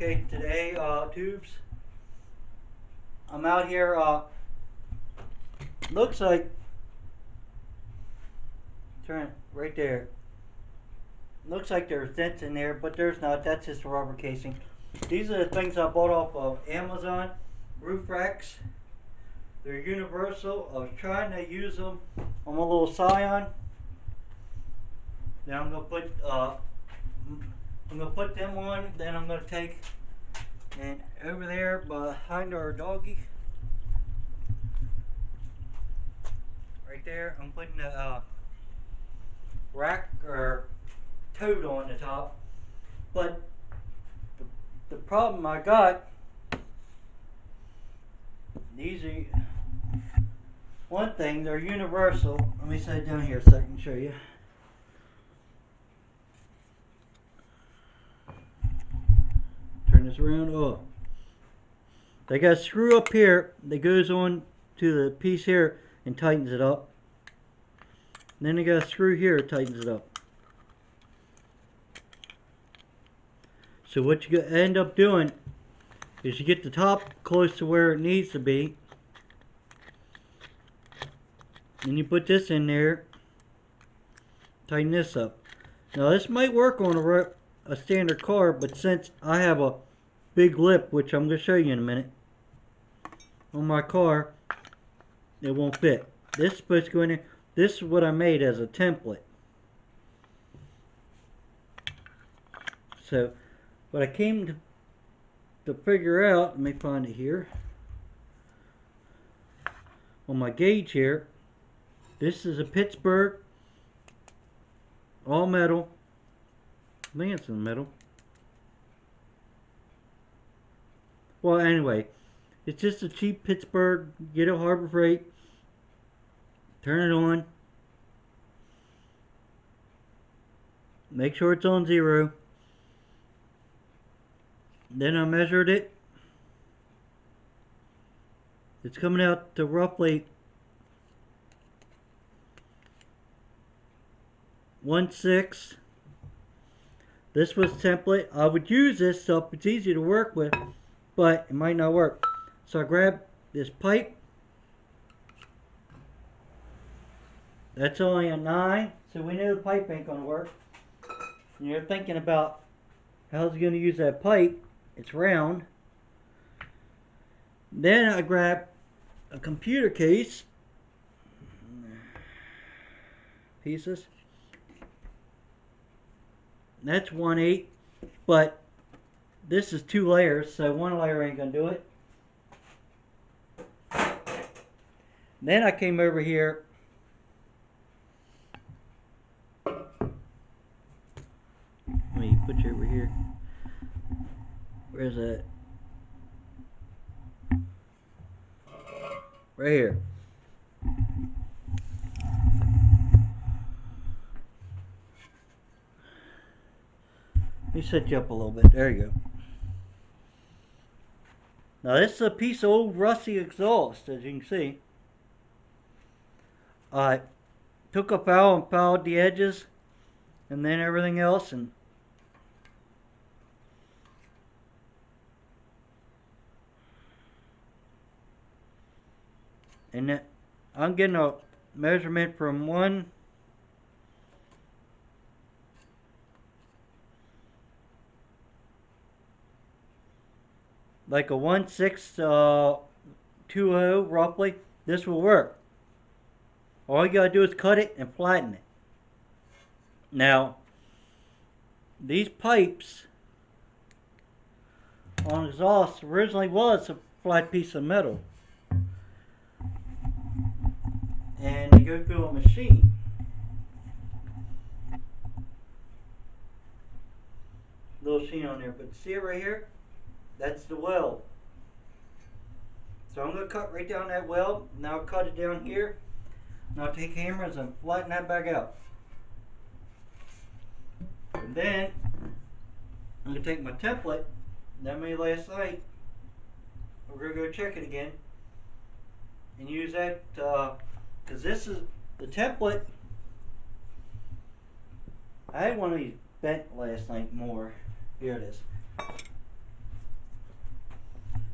Okay, today, tubes, I'm out here, looks like, turn right there, looks like there's dents in there, but there's not. That's just a rubber casing. These are the things I bought off of Amazon, roof racks. They're universal. I was trying to use them on my little Scion. Now I'm gonna put them on, then I'm gonna take, and over there behind our doggy, right there, I'm putting the rack or toad on the top. But the problem I got, these are, one thing, they're universal. Let me set it down here so I can show you. Turn this around. Oh, they got a screw up here that goes on to the piece here and tightens it up. And then they got a screw here that tightens it up. So what you end up doing is you get the top close to where it needs to be. Then you put this in there, tighten this up. Now this might work on a standard car, but since I have a big lip, which I'm going to show you in a minute, on my car, it won't fit. This is supposed to go in there. This is what I made as a template. So what I came to figure out, let me find it here, on my gauge here, this is a Pittsburgh all metal. I think it's in metal. Well, anyway, it's just a cheap Pittsburgh. Get a Harbor Freight. Turn it on. Make sure it's on 0. Then I measured it. It's coming out to roughly 1/6. This was template. I would use this stuff. It's easy to work with, but it might not work. So I grabbed this pipe. That's only a 9, so we know the pipe ain't gonna work. And you're thinking about how's it gonna use that pipe? It's round. Then I grabbed a computer case pieces. That's 1/8, but this is 2 layers, so 1 layer ain't gonna do it. Then I came over here. Let me put you over here. Where's that? Right here. Let me set you up a little bit. There you go. Now this is a piece of old rusty exhaust, as you can see. I took a file and filed the edges and then everything else, and that I'm getting a measurement from like a 1/620 roughly. This will work. All you gotta do is cut it and flatten it. Now, these pipes on exhaust originally was a flat piece of metal, and they go through a machine. Little sheen on there, but see it right here? That's the weld. So I'm going to cut right down that weld. Now I'll cut it down here. Now I'll take hammers and flatten that back out. And then I'm going to take my template that I made last night. We're going to go check it again and use that because this is the template. I had one of these bent last night more. Here it is.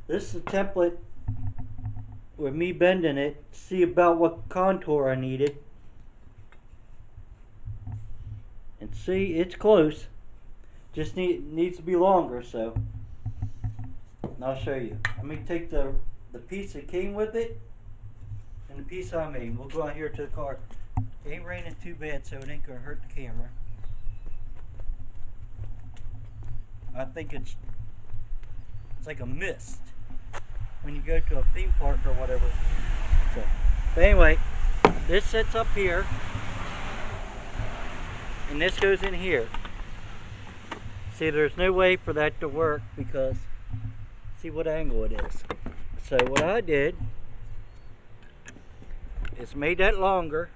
This is a template with me bending it to see about what contour I needed. And see, it's close. Just needs to be longer, so. And I'll show you. Let me take the piece that came with it and the piece I made. We'll go out here to the car. It ain't raining too bad, so it ain't gonna hurt the camera. I think it's like a mist when you go to a theme park or whatever. So, but anyway, this sits up here, and this goes in here. See, there's no way for that to work because see what angle it is. So what I did is made that longer,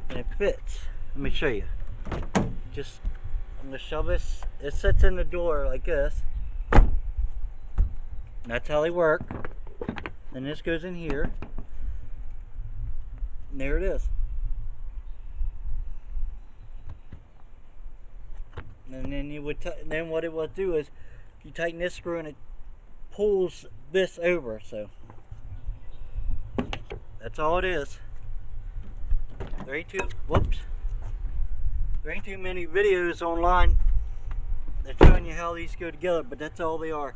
and it fits. Let me show you. Just, I'm gonna shove this. It sits in the door like this. That's how they work. Then this goes in here, and there it is. And then you would then what it will do is you tighten this screw and it pulls this over. So that's all it is. There ain't too many videos online that showing you how these go together, but that's all they are.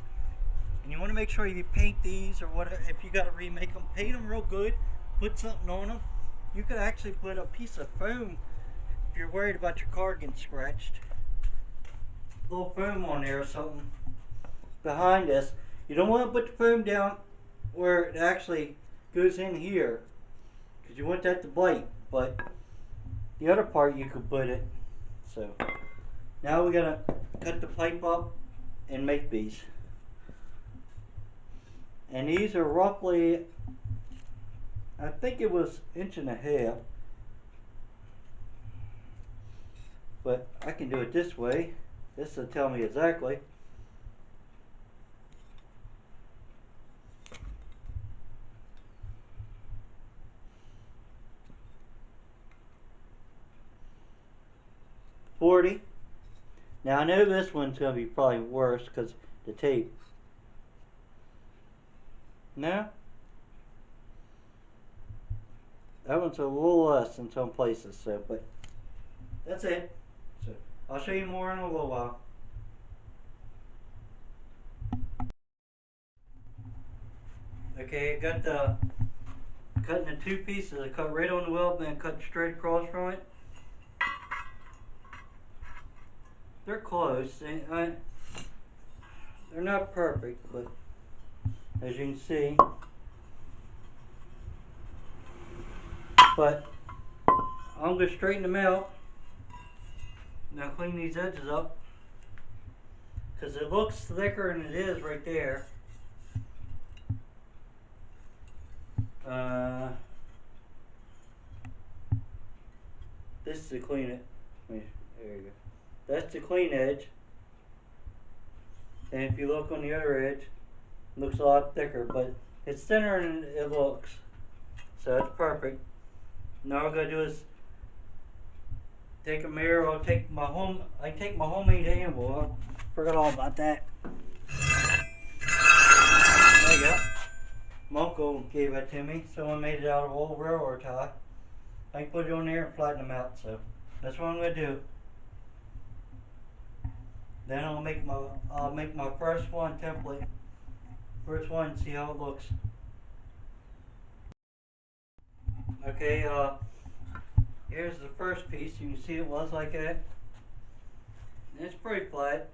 And you want to make sure you paint these, or whatever. If you got to remake them, paint them real good, put something on them. You could actually put a piece of foam if you're worried about your car getting scratched. A little foam on there or something behind this. You don't want to put the foam down where it actually goes in here, because you want that to bite. But the other part you could put it. So now we're gonna cut the pipe up and make these. And these are roughly, I think it was 1.5 inches. But I can do it this way. This will tell me exactly. .40. Now I know this one's going to be probably worse because the tape. No? That one's a little less in some places, so, but that's it. So I'll show you more in a little while. Okay, I got the cutting the two pieces. I cut right on the weld, then cut straight across from it. They're close. They're not perfect, but as you can see. But I'm going to straighten them out. Now clean these edges up, because it looks thicker than it is right there. This is the clean it. There you go. That's the clean edge. And if you look on the other edge, it looks a lot thicker, but it's thinner than it looks. So that's perfect. Now all I'm gonna do is take a mirror. I take my homemade anvil. I forgot all about that. There you go. My uncle gave that to me. Someone made it out of old railroad tie. I can put it on there and flatten them out. So that's what I'm gonna do. Then I'll make my first one template. First one, see how it looks. Okay, here's the first piece. You can see it was like that. And it's pretty flat.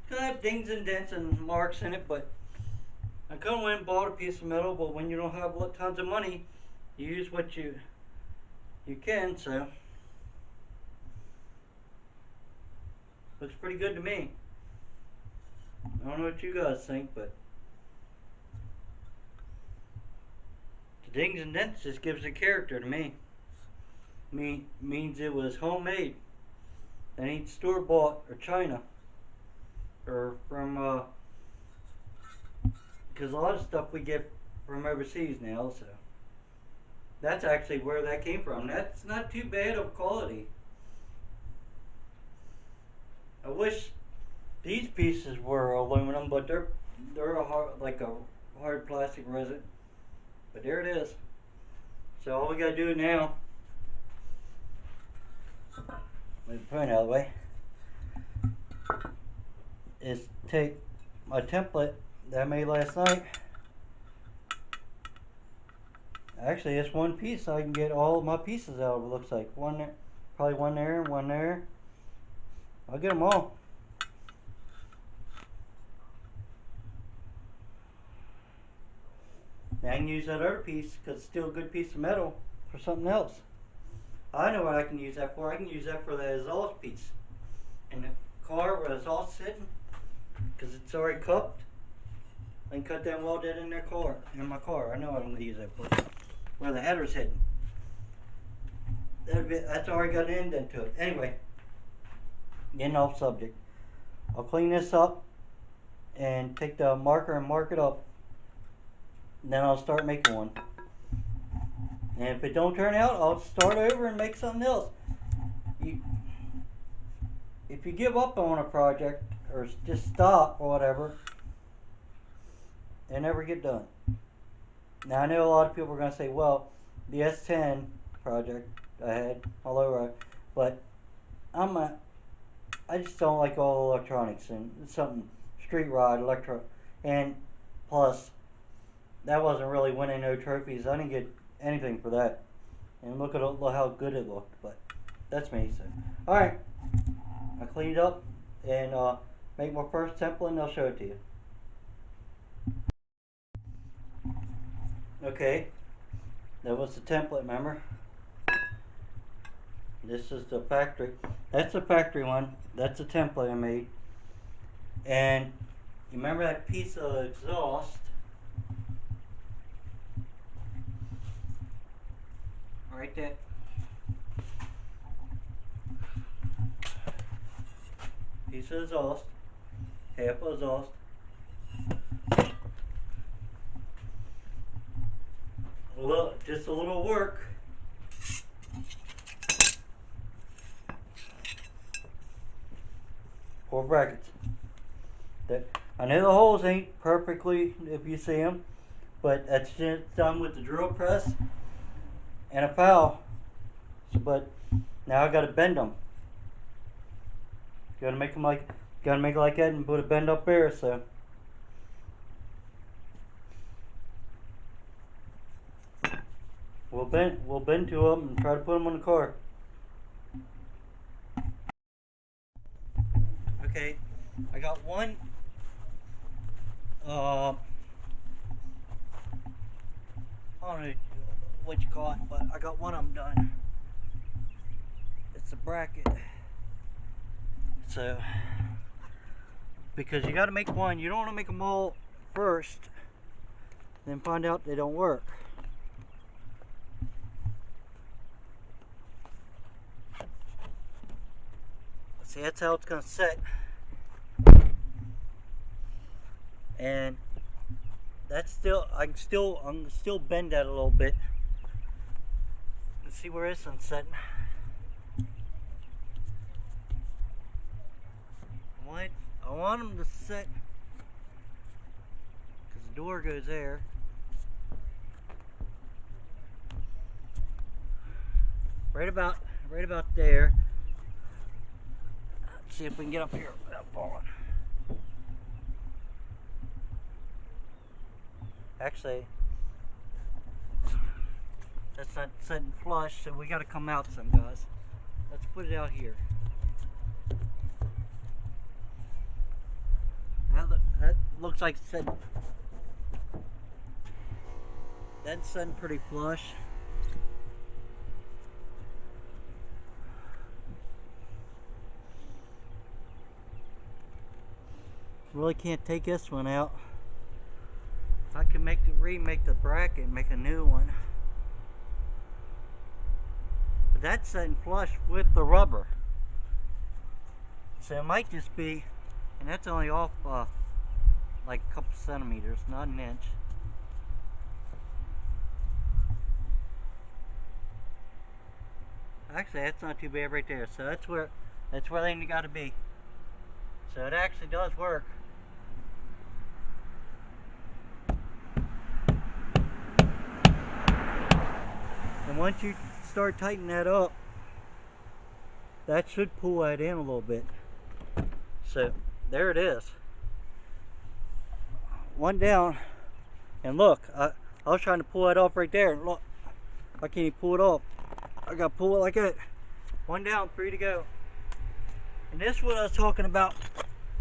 Could have dings and dents and marks in it, but I could have went and bought a piece of metal, but when you don't have tons of money, you use what you can, so. Looks pretty good to me. I don't know what you guys think, but the dings and dents just gives a character to me. Means it was homemade. It ain't store-bought or China. Or from, because a lot of stuff we get from overseas now, so. That's actually where that came from. That's not too bad of quality. I wish these pieces were aluminum, but they're a hard, like a hard plastic resin. But there it is. So all we gotta do now, move the phone out of the way, is take my template that I made last night. Actually, it's one piece. I can get all of my pieces out. It looks like one there, probably one there, one there. I'll get them all. Now I can use that other piece because it's still a good piece of metal for something else. I know what I can use that for. I can use that for the exhaust piece in the car where the exhaust sitting, because it's already cupped. I can cut that and weld that in my car. I know what I'm going to use that for. Where the header's hidden. That's already got an indent to it. Anyway, getting off subject. I'll clean this up and take the marker and mark it up. And then I'll start making one. And if it don't turn out, I'll start over and make something else. If you give up on a project or just stop or whatever, they never get done. Now I know a lot of people are going to say, well, the S10 project I had all over, but I just don't like all the electronics and something street rod electro, and plus that wasn't really winning no trophies. I didn't get anything for that, and look how good it looked. But that's me. So all right, I cleaned up and make my first template, and I'll show it to you. Okay, that was the template, remember? This is the factory. That's the factory one. That's the template I made. And you remember that piece of exhaust? Right there. Piece of exhaust. Half of exhaust. Just a little work. Four brackets. I know the holes ain't perfectly if you see them, but that's just done with the drill press and a file. So, but now I gotta bend them. Gotta make it like that and put a bend up there. So we'll bend to them and try to put them on the car. Okay, I got one. I don't know what you call it, but I got one of them done. It's a bracket. So, because you got to make one, you don't want to make them all first, then find out they don't work. See, that's how it's going to set. And that's still, I'm still bend that a little bit. Let's see where this one's setting. I want them to set, because the door goes there. Right about there. Let's see if we can get up here without falling. Actually, that's not setting flush, so we got to come out some, guys. Let's put it out here. That looks like it's setting. That's setting pretty flush. Really can't take this one out. If I can remake the bracket and make a new one. But that's setting flush with the rubber. So it might just be, and that's only off like a couple centimeters, not an inch. Actually, that's not too bad right there. So that's where they got to be. So it actually does work. And once you start tightening that up, that should pull that in a little bit. So there it is. One down. And look, I was trying to pull that off right there. And look, I can't even pull it off. I gotta pull it like that. One down, 3 to go. And this is what I was talking about.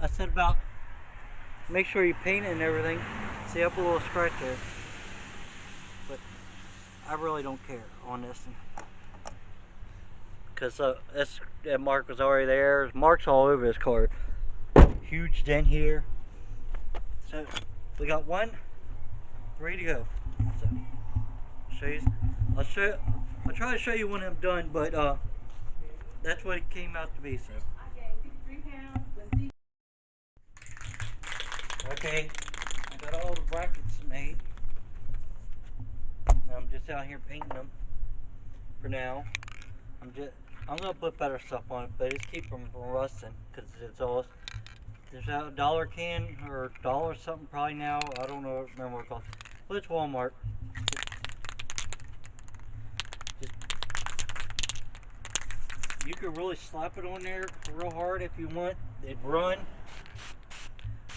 I said about make sure you paint it and everything. See, I put a little scratch there. But I really don't care on this one. Because that mark was already there. There's marks all over this car. Huge dent here. So we got 1, 3 to go. So I'll try to show you when I'm done, but that's what it came out to be. So okay, I got all the brackets made. I'm just out here painting them for now. I'm gonna put better stuff on it, but it's keep them from rusting because it's all. There's a dollar can or dollar something probably now. I don't know. Remember what it's called. But it's Walmart. You could really slap it on there real hard if you want. It'd run.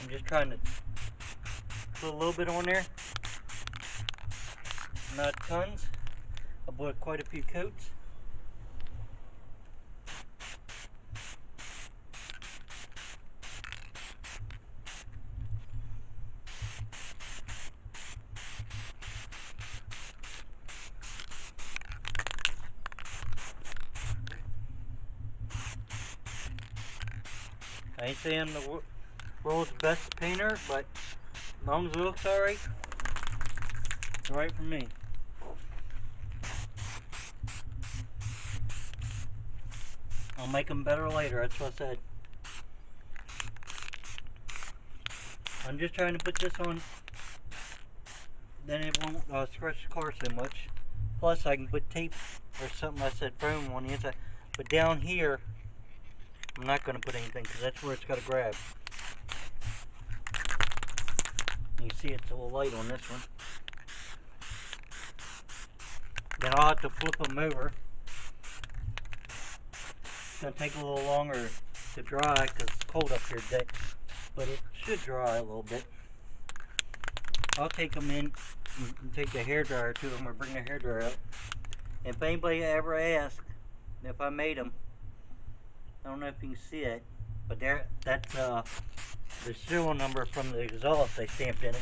I'm just trying to put a little bit on there. Not tons. I bought quite a few coats. I ain't saying I'm the world's best painter, but as long as it looks alright, it's alright for me. I'll make them better later, that's what I said. I'm just trying to put this on, then it won't scratch the car so much. Plus I can put tape or something, I said foam on the inside. But down here, I'm not going to put anything because that's where it's got to grab. You see it's a little light on this one. Then I'll have to flip them over. It's going to take a little longer to dry because it's cold up here today. But it should dry a little bit. I'll take them in and take the hairdryer to them or bring the hairdryer out. If anybody ever asks if I made them, I don't know if you can see it, but that's the serial number from the exhaust they stamped in it.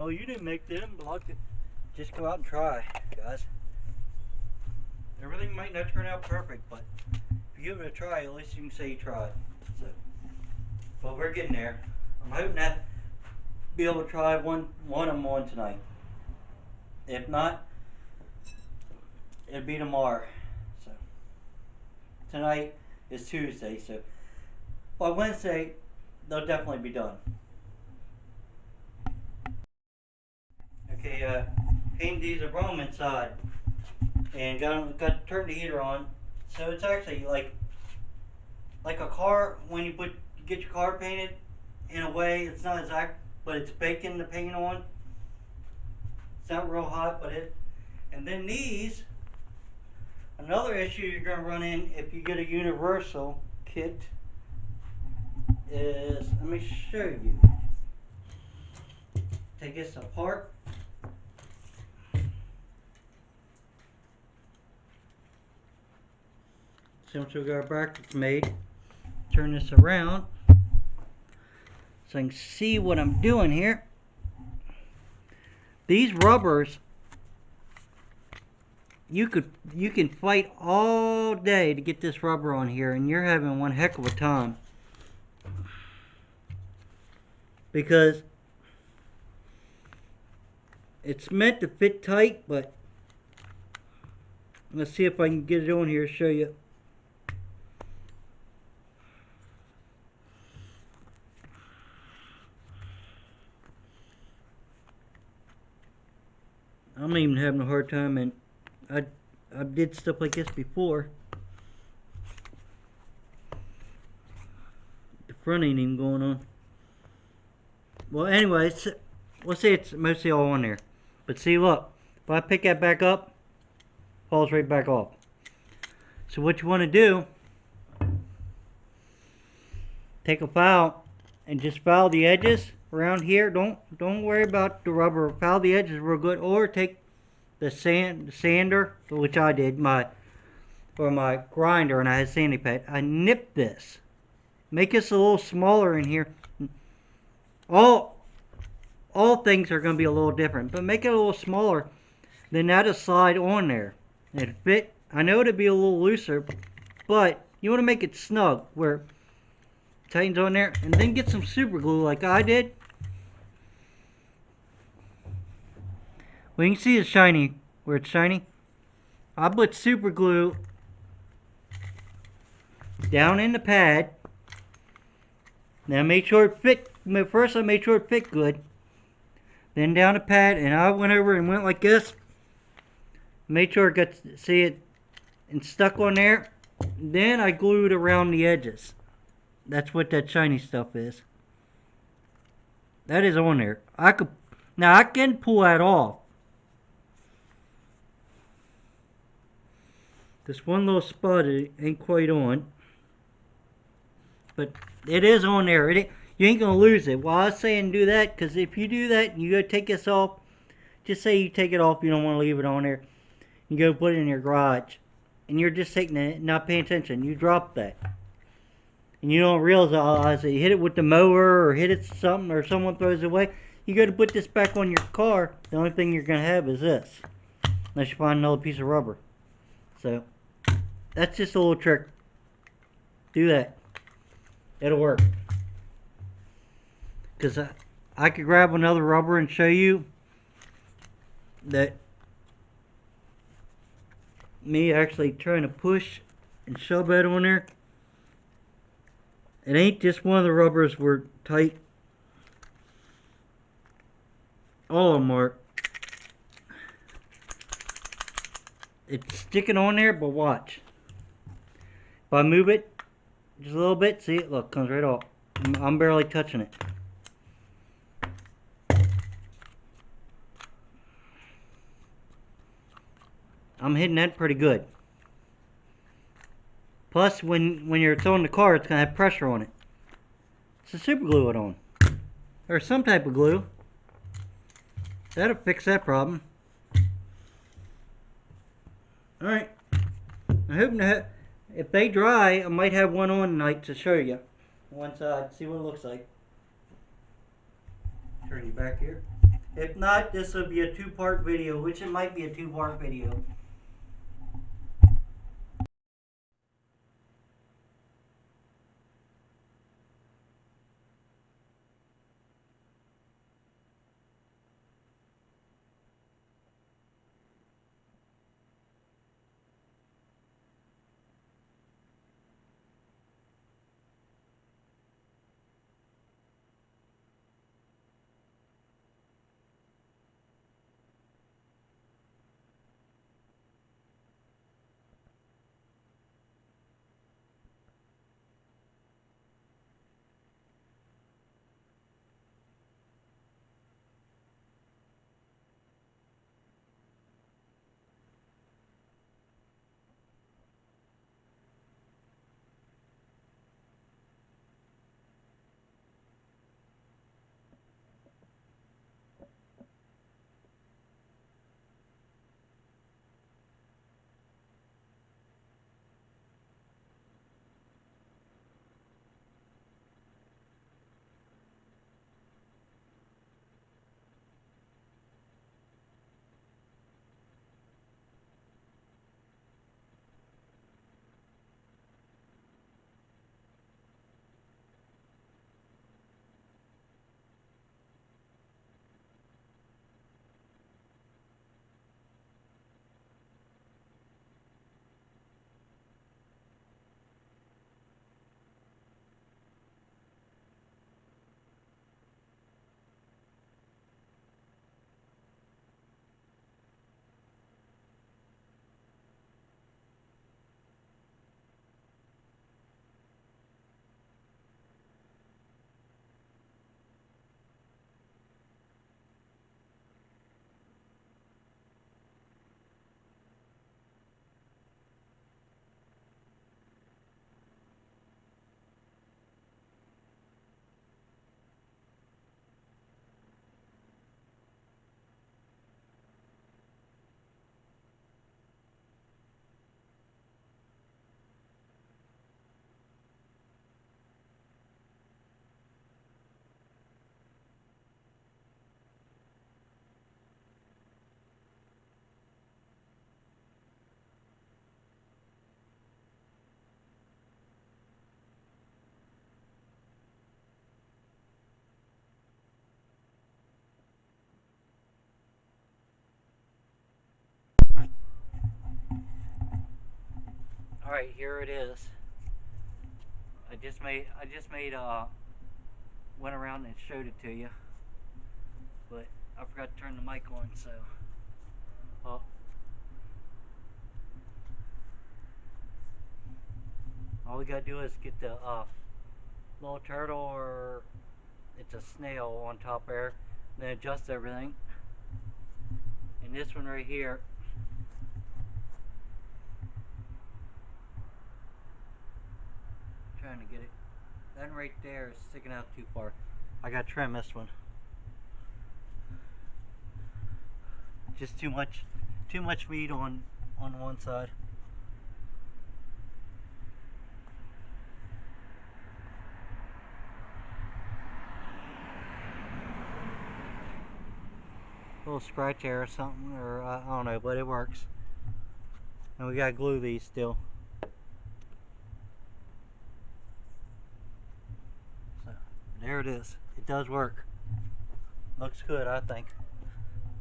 Oh, you didn't make them, but just go out and try, guys. Everything might not turn out perfect, but if you give it a try, at least you can say you tried. So, well, we're getting there. I'm hoping to be able to try one of them on tonight. If not, it'll be tomorrow. So tonight is Tuesday, so by Wednesday they'll definitely be done. Okay, painted these are Rome inside, and got to turn the heater on. So it's actually like a car when you get your car painted. In a way, it's not exact, but it's baking the paint on. It's not real hot, but it. And then these. Another issue you're going to run in if you get a universal kit is, let me show you. Take this apart. Since we got our brackets made, turn this around so I can see what I'm doing here. These rubbers, you can fight all day to get this rubber on here, and you're having one heck of a time. Because it's meant to fit tight, but let's see if I can get it on here to show you. I'm even having a hard time, and I did stuff like this before. front ain't even going on. Well, anyways, we'll say it's mostly all on there. But see, look, if I pick that back up, falls right back off. So what you want to do, take a file and just file the edges around here. Don't worry about the rubber. File the edges real good, or take the sander, which I did, my grinder, and I had a sanding pad. I nipped this, make this a little smaller in here. All things are going to be a little different, but make it a little smaller. Then that'll slide on there and fit. I know it'll be a little looser, but you want to make it snug where it tightens on there, and then get some super glue like I did. Well, you can see it's shiny where it's shiny. I put super glue down in the pad. Now I made sure it fit. First I made sure it fit good. Then down the pad, and I went over and went like this. Made sure it got, see it, and stuck on there. Then I glued around the edges. That's what that shiny stuff is. That is on there. Now I can pull that off. This one little spot ain't quite on, but it is on there. You ain't gonna lose it. Well, I was saying do that, because if you do that and you go take this off, just say you take it off, you don't want to leave it on there, you go put it in your garage, and you're just taking it, not paying attention, you drop that, and you don't realize that you hit it with the mower or hit it something, or someone throws it away. You go to put this back on your car, the only thing you're gonna have is this, unless you find another piece of rubber. So that's just a little trick. Do that. It'll work. Because I could grab another rubber and show you that me actually trying to push and shove that on there. It ain't just one of the rubbers were tight. All of them are. It's sticking on there, but watch. If I move it just a little bit, see it? Look, comes right off. I'm barely touching it. I'm hitting that pretty good. Plus, when it's on the car, it's going to have pressure on it. So super glue it on. Or some type of glue. That'll fix that problem. Alright. I hope if they dry, I might have one on tonight to show you. One side, see what it looks like. Turn you back here. If not, this will be a two-part video, which it might be a two-part video. Alright, here it is. I just made went around and showed it to you, but I forgot to turn the mic on, so oh. All we gotta do is get the little turtle, or it's a snail, on top there, and then adjust everything. And this one right here, trying to get it, that one right there is sticking out too far. I gotta trim this one. Just too much meat on one side. A little scratch there or something, or I don't know, but it works. And we gotta glue these still. So there it is. It does work. Looks good, I think.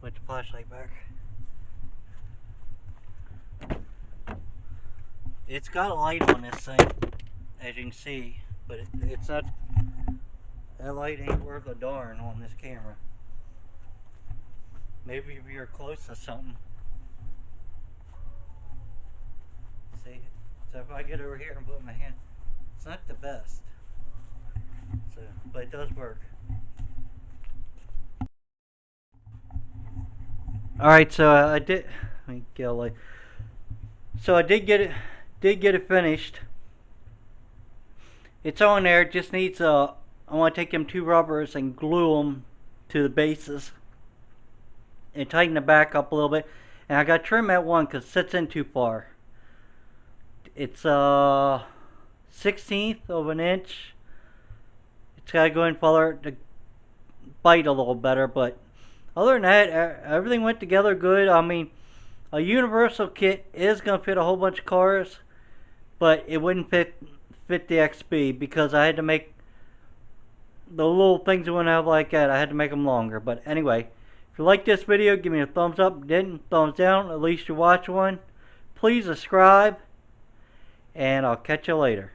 Put the flashlight back. It's got a light on this thing, as you can see, but it's not. That light ain't worth a darn on this camera. Maybe if you're close to something. See? So if I get over here and put my hand, it's not the best. So, but it does work. Alright, so I did. Let me get a light. So I did get it finished. It's on there. It just needs I want to take them two rubbers and glue them to the bases and tighten the back up a little bit. And I got to trim that one because it sits in too far. It's 1/16 of an inch. It's got to go in further to bite a little better, but other than that, everything went together good. I mean, a universal kit is going to fit a whole bunch of cars, but it wouldn't fit the XB because I had to make the little things that went out like that. I had to make them longer. But anyway, if you like this video, give me a thumbs up. If you didn't, thumbs down. At least you watch one. Please subscribe, and I'll catch you later.